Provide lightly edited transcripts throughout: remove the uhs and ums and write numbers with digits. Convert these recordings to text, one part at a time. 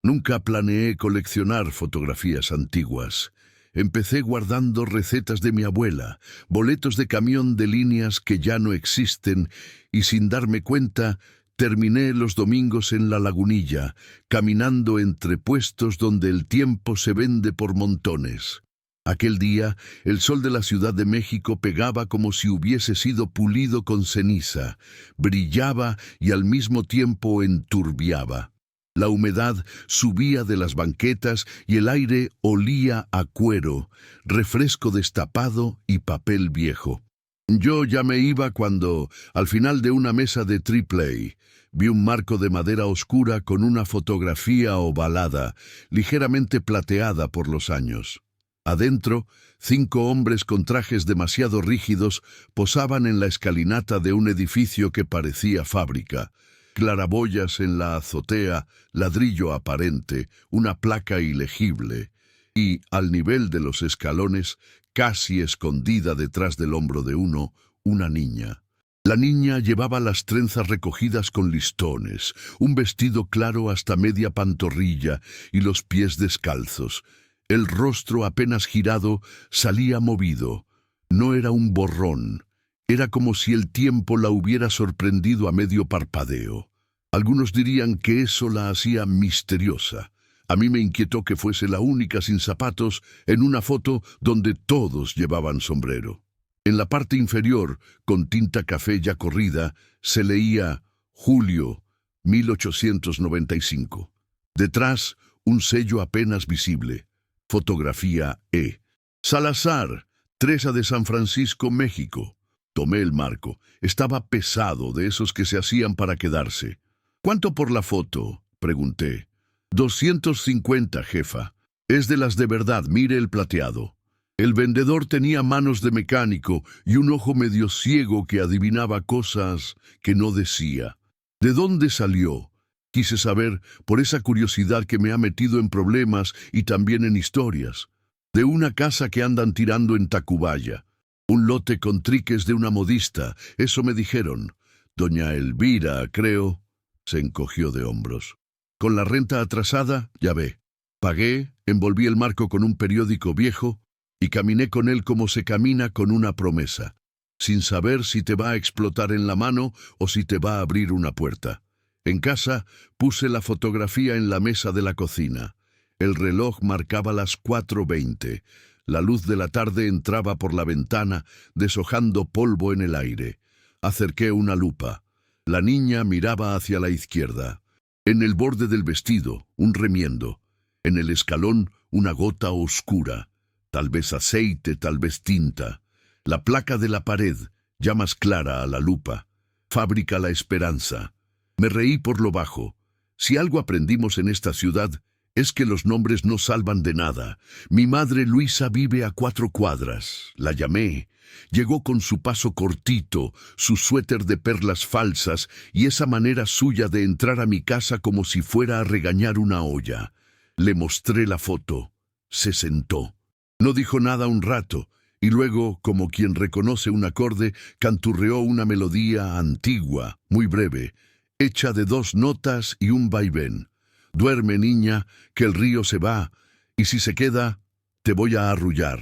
Nunca planeé coleccionar fotografías antiguas. Empecé guardando recetas de mi abuela, boletos de camión de líneas que ya no existen, y sin darme cuenta, terminé los domingos en la Lagunilla, caminando entre puestos donde el tiempo se vende por montones. Aquel día, el sol de la Ciudad de México pegaba como si hubiese sido pulido con ceniza, brillaba y al mismo tiempo enturbiaba. La humedad subía de las banquetas y el aire olía a cuero, refresco destapado y papel viejo. Yo ya me iba cuando, al final de una mesa de triple A, vi un marco de madera oscura con una fotografía ovalada, ligeramente plateada por los años. Adentro, 5 hombres con trajes demasiado rígidos posaban en la escalinata de un edificio que parecía fábrica. Claraboyas en la azotea, ladrillo aparente, una placa ilegible, y, al nivel de los escalones, casi escondida detrás del hombro de uno, una niña. La niña llevaba las trenzas recogidas con listones, un vestido claro hasta media pantorrilla y los pies descalzos. El rostro apenas girado salía movido. No era un borrón. Era como si el tiempo la hubiera sorprendido a medio parpadeo. Algunos dirían que eso la hacía misteriosa. A mí me inquietó que fuese la única sin zapatos en una foto donde todos llevaban sombrero. En la parte inferior, con tinta café ya corrida, se leía Julio 1895. Detrás, un sello apenas visible. Fotografía E. Salazar, Teresa de San Francisco, México. Tomé el marco. Estaba pesado, de esos que se hacían para quedarse. ¿Cuánto por la foto?, pregunté. 250, jefa. Es de las de verdad, mire el plateado. El vendedor tenía manos de mecánico y un ojo medio ciego que adivinaba cosas que no decía. ¿De dónde salió? Quise saber por esa curiosidad que me ha metido en problemas y también en historias. De una casa que andan tirando en Tacubaya. Un lote con triques de una modista, eso me dijeron. Doña Elvira, creo. Se encogió de hombros. Con la renta atrasada, ya ve. Pagué, envolví el marco con un periódico viejo y caminé con él como se camina con una promesa, sin saber si te va a explotar en la mano o si te va a abrir una puerta. En casa puse la fotografía en la mesa de la cocina. El reloj marcaba las 4:20. La luz de la tarde entraba por la ventana, deshojando polvo en el aire. Acerqué una lupa. La niña miraba hacia la izquierda. En el borde del vestido, un remiendo. En el escalón, una gota oscura. Tal vez aceite, tal vez tinta. La placa de la pared, ya más clara a la lupa. Fábrica La Esperanza. Me reí por lo bajo. Si algo aprendimos en esta ciudad, es que los nombres no salvan de nada. Mi madre Luisa vive a 4 cuadras. La llamé. Llegó con su paso cortito, su suéter de perlas falsas y esa manera suya de entrar a mi casa como si fuera a regañar una olla. Le mostré la foto. Se sentó. No dijo nada un rato, y luego, como quien reconoce un acorde, canturreó una melodía antigua, muy breve, hecha de 2 notas y un vaivén. Duerme, niña, que el río se va, y si se queda, te voy a arrullar.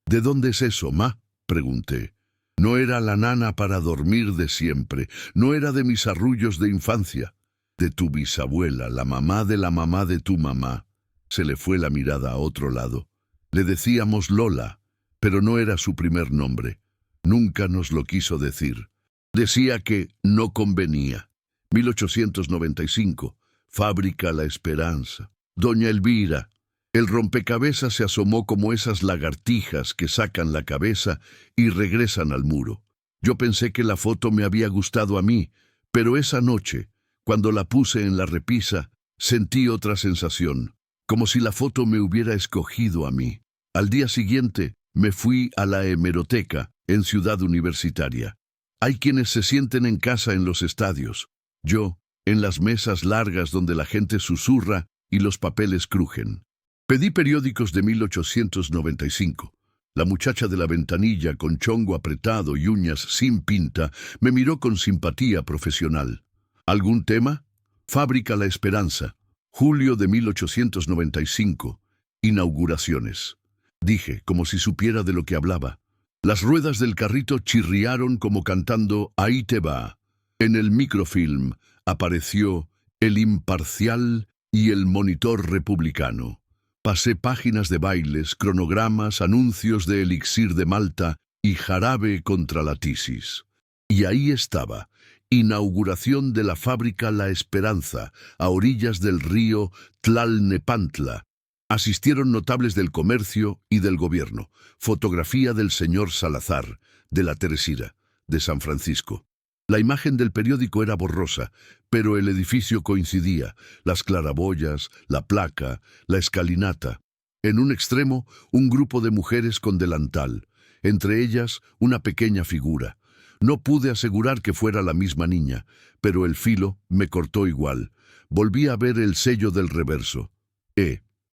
¿De dónde es eso, ma?, pregunté. No era la nana para dormir de siempre, no era de mis arrullos de infancia. De tu bisabuela, la mamá de la mamá de tu mamá. Se le fue la mirada a otro lado. Le decíamos Lola, pero no era su primer nombre. Nunca nos lo quiso decir. Decía que no convenía. 1895, Fábrica La Esperanza. Doña Elvira. El rompecabezas se asomó como esas lagartijas que sacan la cabeza y regresan al muro. Yo pensé que la foto me había gustado a mí, pero esa noche, cuando la puse en la repisa, sentí otra sensación, como si la foto me hubiera escogido a mí. Al día siguiente, me fui a la hemeroteca, en Ciudad Universitaria. Hay quienes se sienten en casa en los estadios. Yo, en las mesas largas donde la gente susurra y los papeles crujen. Pedí periódicos de 1895. La muchacha de la ventanilla, con chongo apretado y uñas sin pinta, me miró con simpatía profesional. ¿Algún tema? Fábrica La Esperanza. Julio de 1895. Inauguraciones. Dije, como si supiera de lo que hablaba. Las ruedas del carrito chirriaron como cantando «Ahí te va». En el microfilm apareció El Imparcial y El Monitor Republicano. Pasé páginas de bailes, cronogramas, anuncios de elixir de Malta y jarabe contra la tisis. Y ahí estaba, inauguración de la fábrica La Esperanza, a orillas del río Tlalnepantla. Asistieron notables del comercio y del gobierno. Fotografía del señor Salazar, de la Teresina, de San Francisco. La imagen del periódico era borrosa, pero el edificio coincidía, las claraboyas, la placa, la escalinata. En un extremo, un grupo de mujeres con delantal, entre ellas una pequeña figura. No pude asegurar que fuera la misma niña, pero el filo me cortó igual. Volví a ver el sello del reverso.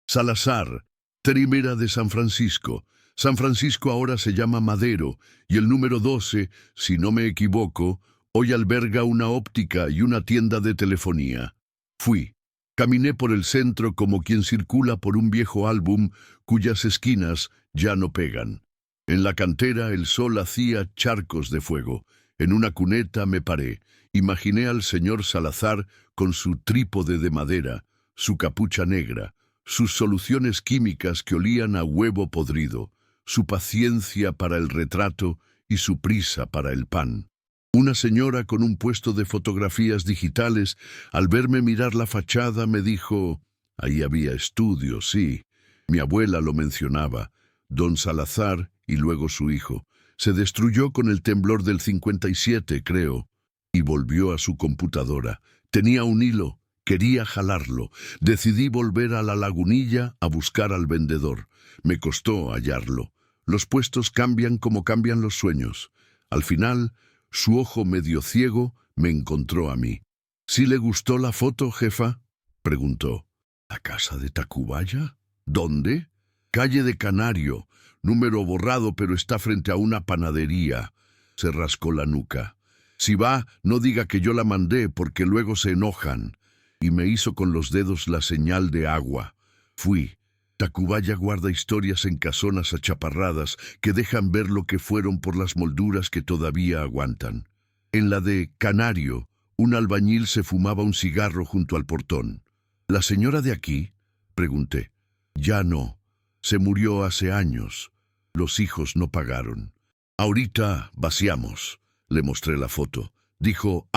Salazar, Terimera de San Francisco. San Francisco ahora se llama Madero, y el número 12, si no me equivoco, hoy alberga una óptica y una tienda de telefonía. Fui. Caminé por el centro como quien circula por un viejo álbum cuyas esquinas ya no pegan. En la cantera el sol hacía charcos de fuego. En una cuneta me paré. Imaginé al señor Salazar con su trípode de madera, su capucha negra, sus soluciones químicas que olían a huevo podrido, su paciencia para el retrato y su prisa para el pan. Una señora con un puesto de fotografías digitales, al verme mirar la fachada, me dijo, ahí había estudios, sí. Mi abuela lo mencionaba, don Salazar y luego su hijo. Se destruyó con el temblor del 57, creo, y volvió a su computadora. Tenía un hilo, quería jalarlo. Decidí volver a la lagunilla a buscar al vendedor. Me costó hallarlo. Los puestos cambian como cambian los sueños. Al final, su ojo medio ciego me encontró a mí. ¿Sí le gustó la foto, jefa?, preguntó. ¿La casa de Tacubaya? ¿Dónde? Calle de Canario. Número borrado, pero está frente a una panadería. Se rascó la nuca. Si va, no diga que yo la mandé, porque luego se enojan. Y me hizo con los dedos la señal de agua. Fui. Tacubaya guarda historias en casonas achaparradas que dejan ver lo que fueron por las molduras que todavía aguantan. En la de Canario, un albañil se fumaba un cigarro junto al portón. ¿La señora de aquí?, pregunté. Ya no. Se murió hace años. Los hijos no pagaron. Ahorita vaciamos. Le mostré la foto. Dijo,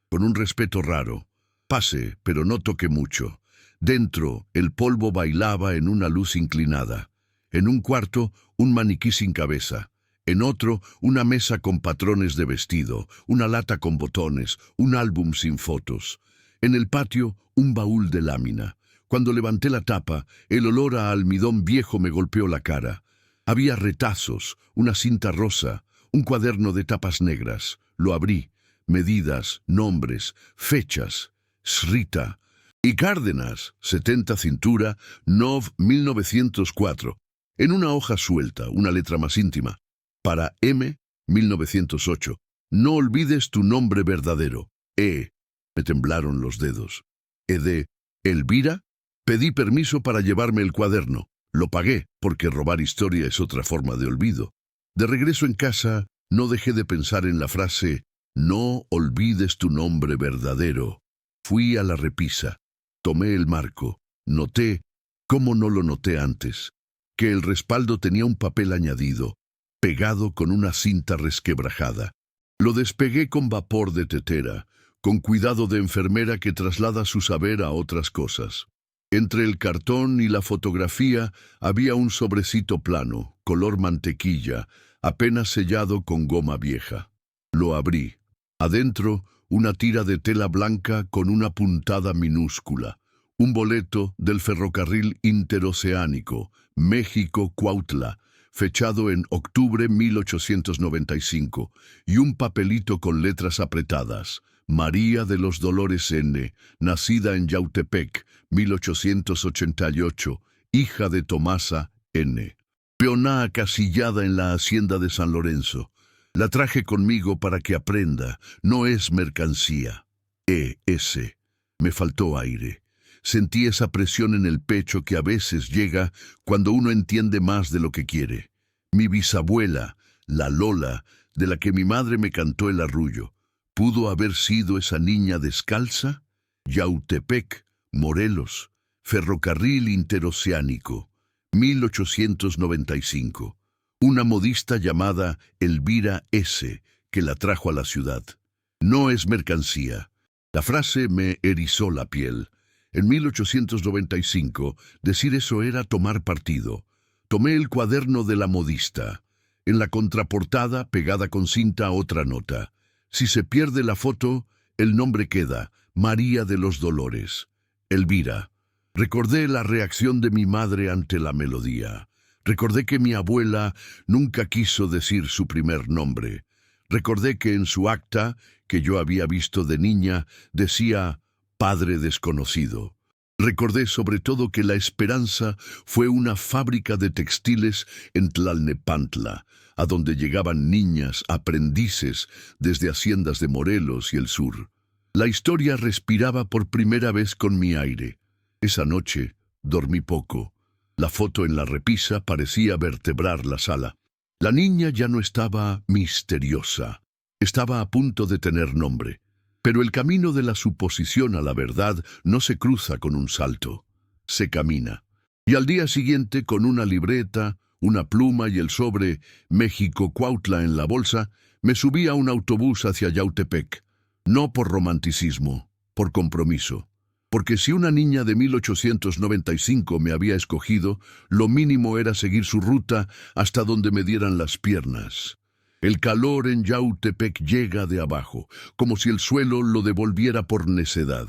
con un respeto raro. Pase, pero no toque mucho. Dentro, el polvo bailaba en una luz inclinada. En un cuarto, un maniquí sin cabeza. En otro, una mesa con patrones de vestido, una lata con botones, un álbum sin fotos. En el patio, un baúl de lámina. Cuando levanté la tapa, el olor a almidón viejo me golpeó la cara. Había retazos, una cinta rosa, un cuaderno de tapas negras. Lo abrí. Medidas, nombres, fechas. Srita. Y Cárdenas, 70 cintura, Nov 1904. En una hoja suelta, una letra más íntima. Para M, 1908. No olvides tu nombre verdadero. Me temblaron los dedos. De Elvira. Pedí permiso para llevarme el cuaderno. Lo pagué, porque robar historia es otra forma de olvido. De regreso en casa, no dejé de pensar en la frase, no olvides tu nombre verdadero. Fui a la repisa. Tomé el marco. Noté, como no lo noté antes, que el respaldo tenía un papel añadido, pegado con una cinta resquebrajada. Lo despegué con vapor de tetera, con cuidado de enfermera que traslada su saber a otras cosas. Entre el cartón y la fotografía había un sobrecito plano, color mantequilla, apenas sellado con goma vieja. Lo abrí. Adentro, una tira de tela blanca con una puntada minúscula. Un boleto del ferrocarril interoceánico, México-Cuautla, fechado en octubre 1895, y un papelito con letras apretadas. María de los Dolores N., nacida en Yautepec, 1888, hija de Tomasa N. Peoná acasillada en la hacienda de San Lorenzo. La traje conmigo para que aprenda, no es mercancía. Me faltó aire. Sentí esa presión en el pecho que a veces llega cuando uno entiende más de lo que quiere. Mi bisabuela, la Lola, de la que mi madre me cantó el arrullo, ¿pudo haber sido esa niña descalza? Yautepec, Morelos, Ferrocarril Interoceánico, 1895. Una modista llamada Elvira S., que la trajo a la ciudad. No es mercancía. La frase me erizó la piel. En 1895, decir eso era tomar partido. Tomé el cuaderno de la modista. En la contraportada, pegada con cinta, otra nota. Si se pierde la foto, el nombre queda, María de los Dolores. Elvira. Recordé la reacción de mi madre ante la melodía. Recordé que mi abuela nunca quiso decir su primer nombre. Recordé que en su acta, que yo había visto de niña, decía Padre desconocido. Recordé sobre todo que La Esperanza fue una fábrica de textiles en Tlalnepantla, a donde llegaban niñas, aprendices, desde haciendas de Morelos y el sur. La historia respiraba por primera vez con mi aire. Esa noche dormí poco. La foto en la repisa parecía vertebrar la sala. La niña ya no estaba misteriosa. Estaba a punto de tener nombre. Pero el camino de la suposición a la verdad no se cruza con un salto. Se camina. Y al día siguiente, con una libreta, una pluma y el sobre México-Cuautla en la bolsa, me subí a un autobús hacia Yautepec. No por romanticismo, por compromiso. Porque si una niña de 1895 me había escogido, lo mínimo era seguir su ruta hasta donde me dieran las piernas. El calor en Yautepec llega de abajo, como si el suelo lo devolviera por necedad.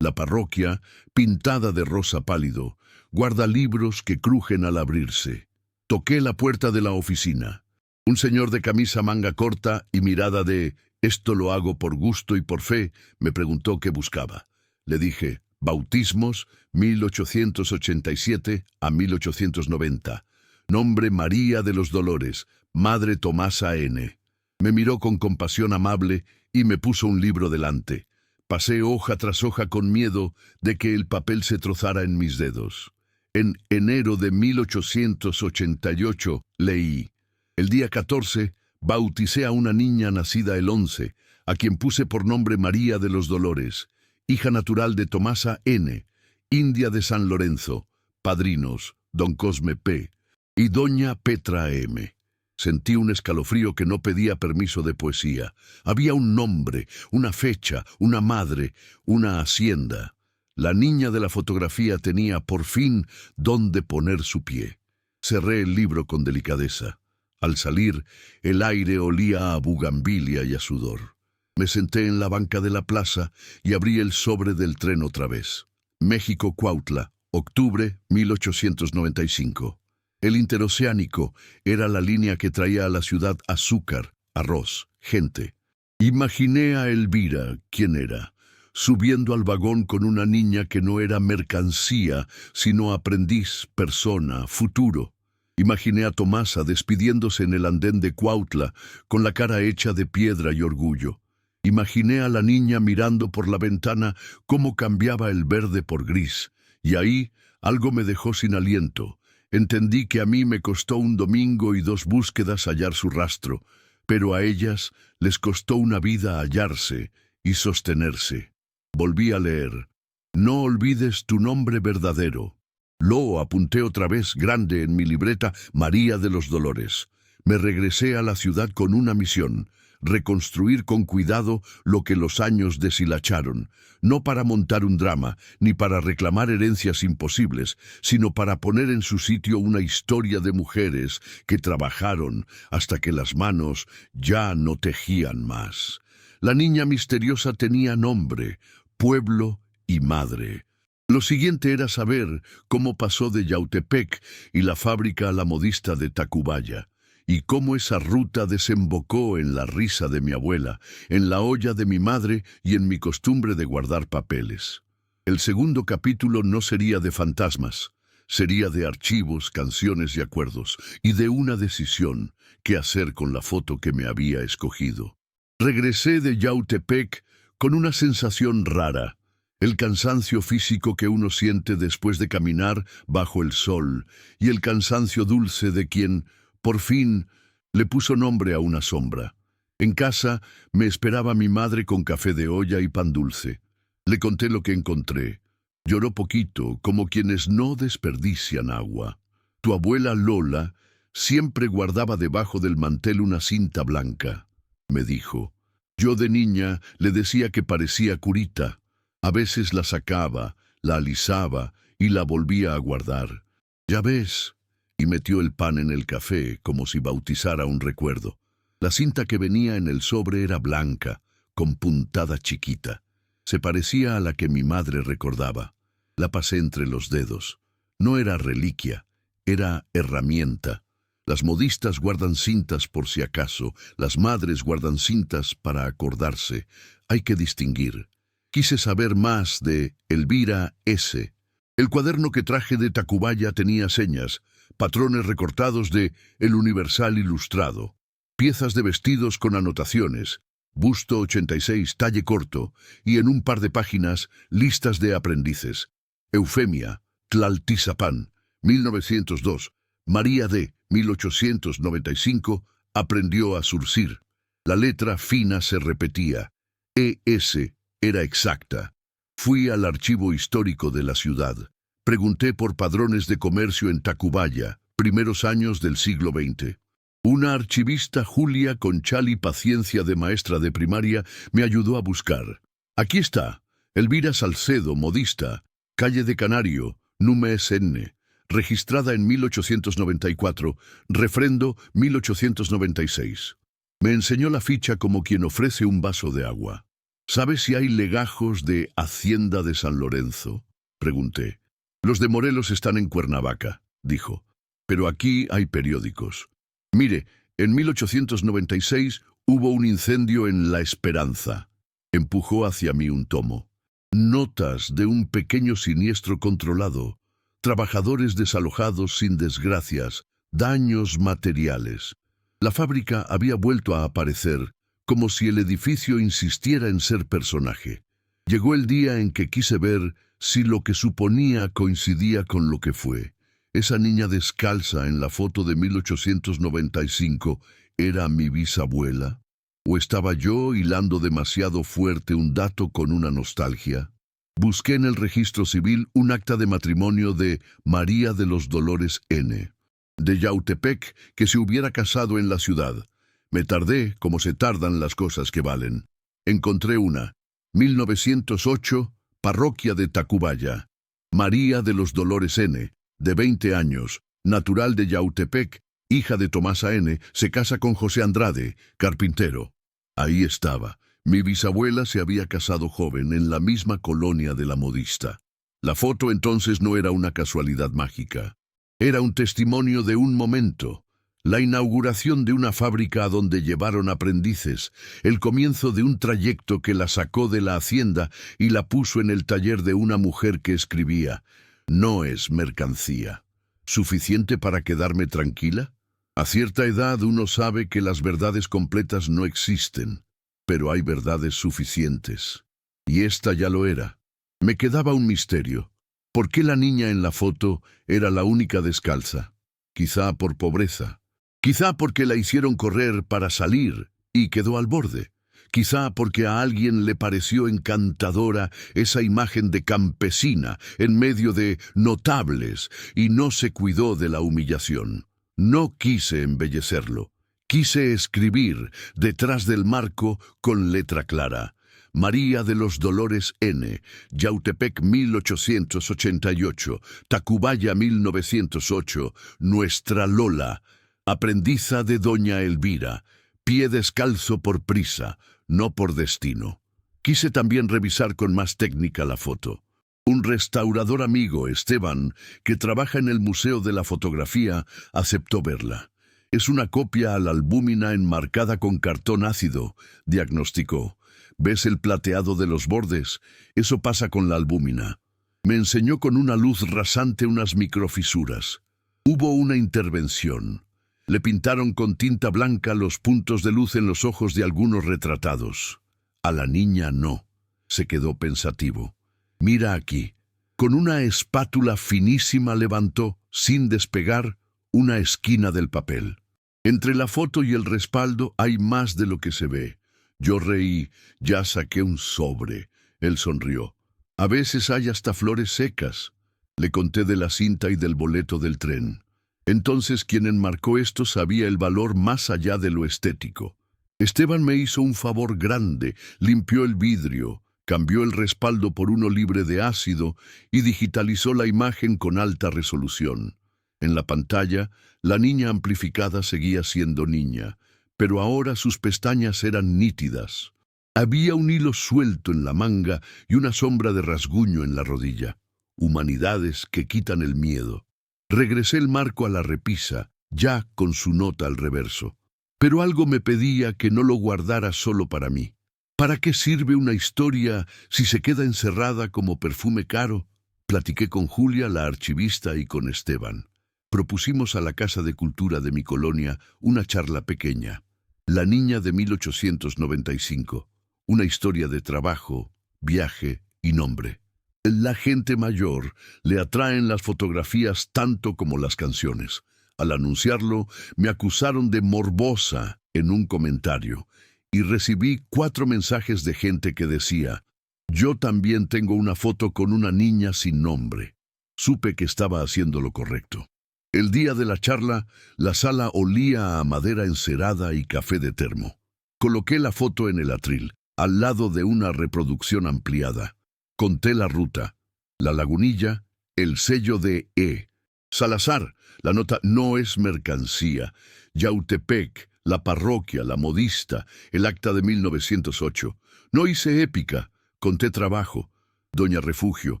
La parroquia, pintada de rosa pálido, guarda libros que crujen al abrirse. Toqué la puerta de la oficina. Un señor de camisa manga corta y mirada de «esto lo hago por gusto y por fe», me preguntó qué buscaba. Le dije, bautismos 1887 a 1890. Nombre María de los Dolores, Madre Tomasa N. Me miró con compasión amable y me puso un libro delante. Pasé hoja tras hoja con miedo de que el papel se trozara en mis dedos. En enero de 1888 leí, el día 14, bauticé a una niña nacida el 11, a quien puse por nombre María de los Dolores, hija natural de Tomasa N., india de San Lorenzo, padrinos, don Cosme P. y doña Petra M. Sentí un escalofrío que no pedía permiso de poesía. Había un nombre, una fecha, una madre, una hacienda. La niña de la fotografía tenía por fin dónde poner su pie. Cerré el libro con delicadeza. Al salir, el aire olía a bugambilia y a sudor. Me senté en la banca de la plaza y abrí el sobre del tren otra vez. México-Cuautla, octubre 1895. El interoceánico era la línea que traía a la ciudad azúcar, arroz, gente. Imaginé a Elvira, ¿quién era?, subiendo al vagón con una niña que no era mercancía, sino aprendiz, persona, futuro. Imaginé a Tomasa despidiéndose en el andén de Cuautla, con la cara hecha de piedra y orgullo. Imaginé a la niña mirando por la ventana cómo cambiaba el verde por gris, y ahí algo me dejó sin aliento. Entendí que a mí me costó un domingo y 2 búsquedas hallar su rastro, pero a ellas les costó una vida hallarse y sostenerse. Volví a leer. No olvides tu nombre verdadero. Lo apunté otra vez grande en mi libreta, María de los Dolores. Me regresé a la ciudad con una misión: reconstruir con cuidado lo que los años deshilacharon, no para montar un drama, ni para reclamar herencias imposibles, sino para poner en su sitio una historia de mujeres que trabajaron hasta que las manos ya no tejían más. La niña misteriosa tenía nombre, pueblo y madre. Lo siguiente era saber cómo pasó de Yautepec y la fábrica a la modista de Tacubaya, y cómo esa ruta desembocó en la risa de mi abuela, en la olla de mi madre y en mi costumbre de guardar papeles. El segundo capítulo no sería de fantasmas, sería de archivos, canciones y acuerdos, y de una decisión: qué hacer con la foto que me había escogido. Regresé de Yautepec con una sensación rara. El cansancio físico que uno siente después de caminar bajo el sol y el cansancio dulce de quien, por fin, le puso nombre a una sombra. En casa me esperaba mi madre con café de olla y pan dulce. Le conté lo que encontré. Lloró poquito, como quienes no desperdician agua. Tu abuela Lola siempre guardaba debajo del mantel una cinta blanca, me dijo. Yo de niña le decía que parecía curita. A veces la sacaba, la alisaba y la volvía a guardar. Ya ves, y metió el pan en el café como si bautizara un recuerdo. La cinta que venía en el sobre era blanca, con puntada chiquita. Se parecía a la que mi madre recordaba. La pasé entre los dedos. No era reliquia, era herramienta. Las modistas guardan cintas por si acaso, las madres guardan cintas para acordarse. Hay que distinguir. Quise saber más de Elvira S. El cuaderno que traje de Tacubaya tenía señas, patrones recortados de El Universal Ilustrado, piezas de vestidos con anotaciones, busto 86, talle corto, y en un par de páginas, listas de aprendices. Eufemia, Tlaltizapán, 1902. María D., 1895, aprendió a surcir. La letra fina se repetía. E.S. era exacta. Fui al archivo histórico de la ciudad. Pregunté por padrones de comercio en Tacubaya, primeros años del siglo XX. Una archivista, Julia Conchali, paciencia de maestra de primaria, me ayudó a buscar. Aquí está. Elvira Salcedo, modista, calle de Canario, número N, registrada en 1894, refrendo 1896. Me enseñó la ficha como quien ofrece un vaso de agua. ¿Sabes si hay legajos de Hacienda de San Lorenzo? Pregunté. Los de Morelos están en Cuernavaca, dijo. Pero aquí hay periódicos. Mire, en 1896 hubo un incendio en La Esperanza. Empujó hacia mí un tomo. Notas de un pequeño siniestro controlado. Trabajadores desalojados sin desgracias. Daños materiales. La fábrica había vuelto a aparecer, como si el edificio insistiera en ser personaje. Llegó el día en que quise ver si lo que suponía coincidía con lo que fue. Esa niña descalza en la foto de 1895 ¿era mi bisabuela? ¿O estaba yo hilando demasiado fuerte un dato con una nostalgia? Busqué en el registro civil un acta de matrimonio de María de los Dolores N., de Yautepec, que se hubiera casado en la ciudad. Me tardé, como se tardan las cosas que valen. Encontré una. 1908, parroquia de Tacubaya. María de los Dolores N., de 20 años, natural de Yautepec, hija de Tomasa N., se casa con José Andrade, carpintero. Ahí estaba. Mi bisabuela se había casado joven en la misma colonia de la modista. La foto entonces no era una casualidad mágica. Era un testimonio de un momento. La inauguración de una fábrica a donde llevaron aprendices, el comienzo de un trayecto que la sacó de la hacienda y la puso en el taller de una mujer que escribía. No es mercancía. ¿Suficiente para quedarme tranquila? A cierta edad uno sabe que las verdades completas no existen, pero hay verdades suficientes. Y esta ya lo era. Me quedaba un misterio. ¿Por qué la niña en la foto era la única descalza? Quizá por pobreza. Quizá porque la hicieron correr para salir y quedó al borde. Quizá porque a alguien le pareció encantadora esa imagen de campesina en medio de notables y no se cuidó de la humillación. No quise embellecerlo. Quise escribir detrás del marco con letra clara. María de los Dolores N., Yautepec 1888, Tacubaya 1908, nuestra Lola, aprendiza de doña Elvira, pie descalzo por prisa, no por destino. Quise también revisar con más técnica la foto. Un restaurador amigo, Esteban, que trabaja en el Museo de la Fotografía, aceptó verla. Es una copia a la albúmina enmarcada con cartón ácido, diagnosticó. ¿Ves el plateado de los bordes? Eso pasa con la albúmina. Me enseñó con una luz rasante unas microfisuras. Hubo una intervención. Le pintaron con tinta blanca los puntos de luz en los ojos de algunos retratados. A la niña no. Se quedó pensativo. Mira aquí. Con una espátula finísima levantó, sin despegar, una esquina del papel. Entre la foto y el respaldo hay más de lo que se ve. Yo reí, ya saqué un sobre. Él sonrió. A veces hay hasta flores secas. Le conté de la cinta y del boleto del tren. Entonces quien enmarcó esto sabía el valor más allá de lo estético. Esteban me hizo un favor grande, limpió el vidrio, cambió el respaldo por uno libre de ácido y digitalizó la imagen con alta resolución. En la pantalla, la niña amplificada seguía siendo niña, pero ahora sus pestañas eran nítidas. Había un hilo suelto en la manga y una sombra de rasguño en la rodilla. Humanidades que quitan el miedo. Regresé el marco a la repisa, ya con su nota al reverso. Pero algo me pedía que no lo guardara solo para mí. ¿Para qué sirve una historia si se queda encerrada como perfume caro? Platiqué con Julia, la archivista, y con Esteban. Propusimos a la Casa de Cultura de mi colonia una charla pequeña. La niña de 1895. Una historia de trabajo, viaje y nombre. La gente mayor le atraen las fotografías tanto como las canciones. Al anunciarlo, me acusaron de morbosa en un comentario y recibí 4 mensajes de gente que decía: yo también tengo una foto con una niña sin nombre. Supe que estaba haciendo lo correcto. El día de la charla, la sala olía a madera encerada y café de termo. Coloqué la foto en el atril, al lado de una reproducción ampliada. Conté la ruta, la lagunilla, el sello de E. Salazar, la nota no es mercancía. Yautepec, la parroquia, la modista, el acta de 1908. No hice épica, conté trabajo. Doña Refugio,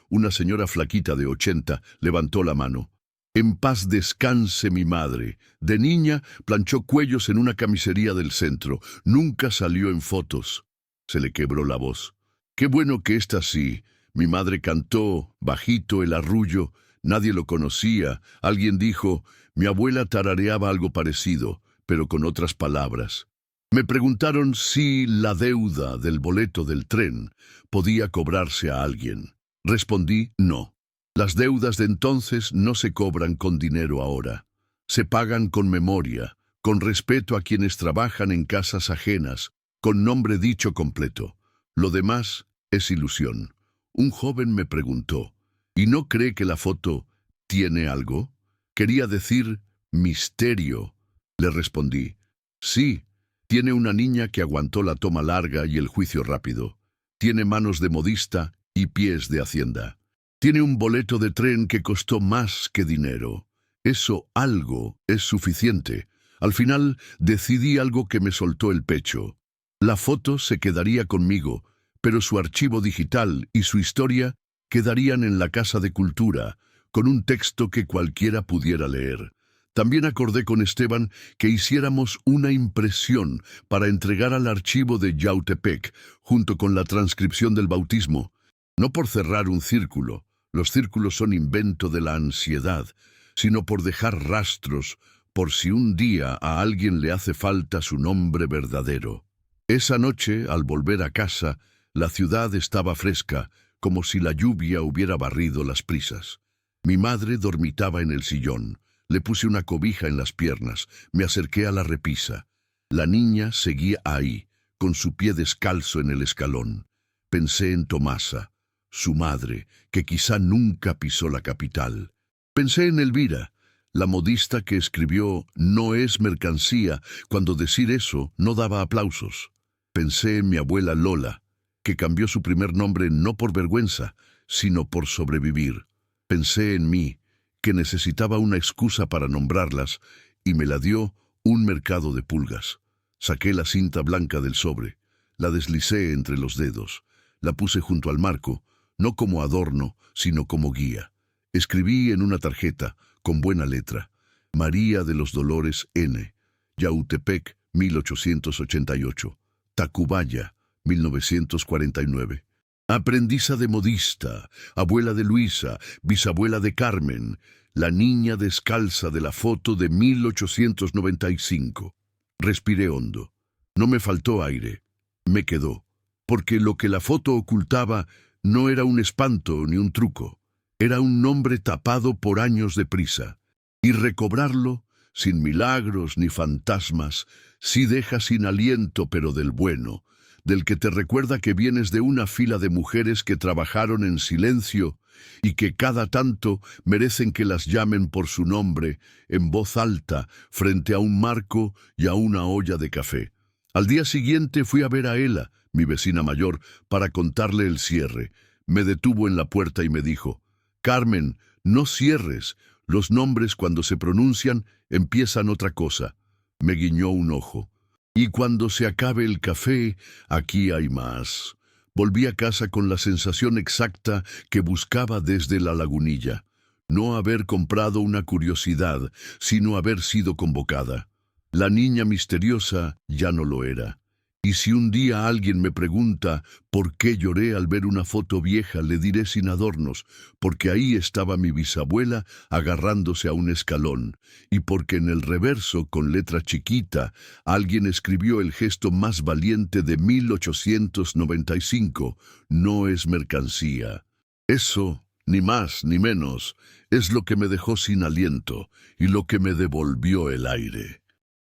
una señora flaquita de 80, levantó la mano. En paz descanse mi madre. De niña planchó cuellos en una camisería del centro. Nunca salió en fotos. Se le quebró la voz. Qué bueno que esta sí. Mi madre cantó, bajito, el arrullo. Nadie lo conocía. Alguien dijo, mi abuela tarareaba algo parecido, pero con otras palabras. Me preguntaron si la deuda del boleto del tren podía cobrarse a alguien. Respondí, no. Las deudas de entonces no se cobran con dinero ahora. Se pagan con memoria, con respeto a quienes trabajan en casas ajenas, con nombre dicho completo. Lo demás es ilusión. Un joven me preguntó, ¿y no cree que la foto tiene algo? Quería decir misterio. Le respondí, sí, tiene una niña que aguantó la toma larga y el juicio rápido. Tiene manos de modista y pies de hacienda. Tiene un boleto de tren que costó más que dinero. Eso algo es suficiente. Al final decidí algo que me soltó el pecho. La foto se quedaría conmigo, pero su archivo digital y su historia quedarían en la Casa de Cultura, con un texto que cualquiera pudiera leer. También acordé con Esteban que hiciéramos una impresión para entregar al archivo de Yautepec, junto con la transcripción del bautismo. No por cerrar un círculo, los círculos son invento de la ansiedad, sino por dejar rastros, por si un día a alguien le hace falta su nombre verdadero. Esa noche, al volver a casa, la ciudad estaba fresca, como si la lluvia hubiera barrido las prisas. Mi madre dormitaba en el sillón. Le puse una cobija en las piernas, me acerqué a la repisa. La niña seguía ahí, con su pie descalzo en el escalón. Pensé en Tomasa, su madre, que quizá nunca pisó la capital. Pensé en Elvira, la modista que escribió «No es mercancía», cuando decir eso no daba aplausos. Pensé en mi abuela Lola, que cambió su primer nombre no por vergüenza, sino por sobrevivir. Pensé en mí, que necesitaba una excusa para nombrarlas, y me la dio un mercado de pulgas. Saqué la cinta blanca del sobre, la deslicé entre los dedos, la puse junto al marco, no como adorno, sino como guía. Escribí en una tarjeta, con buena letra, María de los Dolores N., Yautepec, 1888, Tacubaya, 1949. Aprendiza de modista, abuela de Luisa, bisabuela de Carmen, la niña descalza de la foto de 1895. Respiré hondo. No me faltó aire. Me quedó. Porque lo que la foto ocultaba no era un espanto ni un truco. Era un nombre tapado por años de prisa. Y recobrarlo, sin milagros ni fantasmas, sí deja sin aliento, pero del bueno, del que te recuerda que vienes de una fila de mujeres que trabajaron en silencio y que cada tanto merecen que las llamen por su nombre, en voz alta, frente a un marco y a una olla de café. Al día siguiente fui a ver a Ela, mi vecina mayor, para contarle el cierre. Me detuvo en la puerta y me dijo: «Carmen, no cierres. Los nombres, cuando se pronuncian, empiezan otra cosa». Me guiñó un ojo. «Y cuando se acabe el café, aquí hay más». Volví a casa con la sensación exacta que buscaba desde la lagunilla. No haber comprado una curiosidad, sino haber sido convocada. La niña misteriosa ya no lo era. Y si un día alguien me pregunta por qué lloré al ver una foto vieja, le diré sin adornos, porque ahí estaba mi bisabuela agarrándose a un escalón, y porque en el reverso, con letra chiquita, alguien escribió el gesto más valiente de 1895: «No es mercancía». Eso, ni más ni menos, es lo que me dejó sin aliento y lo que me devolvió el aire.